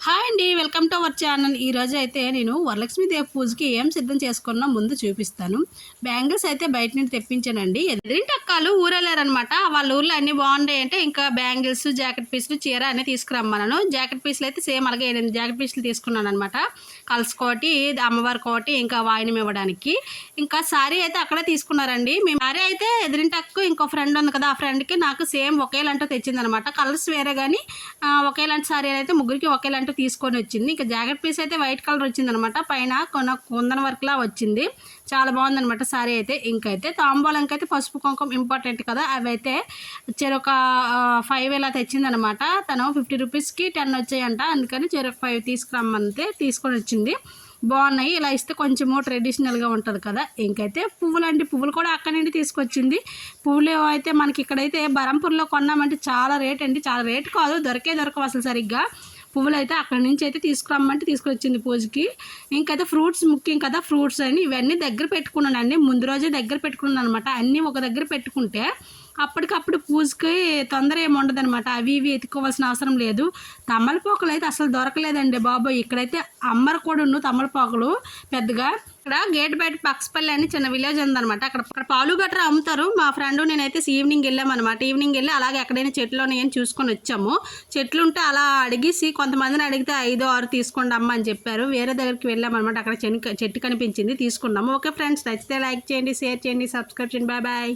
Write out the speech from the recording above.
Hi అండి, welcome to our channel. ఈరోజు అయితే నేను వరలక్ష్మీదేవి పూజకి ఏం సిద్ధం చేసుకున్నా ముందు చూపిస్తాను. బ్యాంగిల్స్ అయితే బయట నుండి తెప్పించానండి. ఎదురింటి అక్కలు ఊరెళ్ళారనమాట. వాళ్ళ ఊర్లో అన్నీ బాగున్నాయి అంటే ఇంకా బ్యాంగిల్స్, జాకెట్ పీసులు, చీర అన్నీ తీసుకురమ్మన్నాను. జాకెట్ పీసులు అయితే సేమ్ అలాగే 8 జాకెట్ పీసులు తీసుకున్నాను అనమాట. కలుసుకోటి, అమ్మవారి కోటి, ఇంకా వాయినం ఇవ్వడానికి. ఇంకా శారీ అయితే అక్కడే తీసుకున్నారండి. మేము శారీ అయితే ఎదురింటి అక్కు ఇంకో ఫ్రెండ్ ఉంది కదా, ఆ ఫ్రెండ్కి నాకు సేమ్ ఒకేలాంటి తెచ్చిందనమాట. కలర్స్ వేరే కానీ ఒకేలాంటి శారీ అయితే ముగ్గురికి ఒకేలాంటి తీసుకొని వచ్చింది. ఇంకా జాకెట్ పీస్ అయితే వైట్ కలర్ వచ్చిందనమాట. పైన కుందన వర్క్లా వచ్చింది. చాలా బాగుందనమాట శారీ అయితే. ఇంకైతే తాంబూలంకి అయితే పసుపు కుంకుమ ఇంపార్టెంట్ కదా, అవి అయితే చెరొక 5 ఇలా తెచ్చిందనమాట. తను 50 రూపీస్కి 10 వచ్చాయంట. అందుకని చెరొక 5 తీసుకురమ్మంటే తీసుకొని వచ్చింది. బాగున్నాయి. ఇలా ఇస్తే కొంచెము ట్రెడిషనల్గా ఉంటుంది కదా. ఇంకైతే పువ్వులు కూడా అక్కడి నుండి తీసుకొచ్చింది. పువ్వులు అయితే మనకి ఇక్కడైతే బరంపూర్లో కొన్నామంటే చాలా రేట్ అండి. చాలా రేట్ కాదు, దొరకవు అసలు సరిగ్గా. పువ్వులు అయితే అక్కడి నుంచి అయితే తీసుకురమ్మంటే తీసుకొచ్చింది పూజకి. ఇంకైతే ఫ్రూట్స్ ముఖ్యం కదా, ఫ్రూట్స్ అని ఇవన్నీ దగ్గర పెట్టుకున్నాను అండి. ముందు రోజే దగ్గర పెట్టుకున్నాను అనమాట. అన్నీ ఒక దగ్గర పెట్టుకుంటే అప్పటికప్పుడు పూజకి తొందర ఏమి ఉండదు అనమాట. అవి ఇవి ఎత్తుకోవాల్సిన అవసరం లేదు. తమలపాకులు అయితే అసలు దొరకలేదండి బాబోయ్. ఇక్కడైతే అమ్మరు కూడా తమలపాకులు పెద్దగా. ఇక్కడ గేట్ బయట పక్సపల్లి అని చిన్న విలేజ్ ఉందనమాట. అక్కడ పాలు గట్రా అమ్ముతారు. మా ఫ్రెండ్ నేనైతే ఈవినింగ్ వెళ్ళామన్నమాట. ఈవినింగ్ వెళ్ళి అలాగే ఎక్కడైనా చెట్లు ఉన్నాయని చూసుకొని వచ్చాము. చెట్లు ఉంటే అలా అడిగేసి కొంతమందిని అడిగితే 5, 6 తీసుకోండి అమ్మ అని చెప్పారు. వేరే దగ్గరికి వెళ్ళామన్నమాట. అక్కడ చెట్టు కనిపించింది, తీసుకున్నాము. ఓకే ఫ్రెండ్స్, నచ్చితే లైక్ చేయండి, షేర్ చేయండి, సబ్స్క్రైబ్ చేయండి. Bye bye.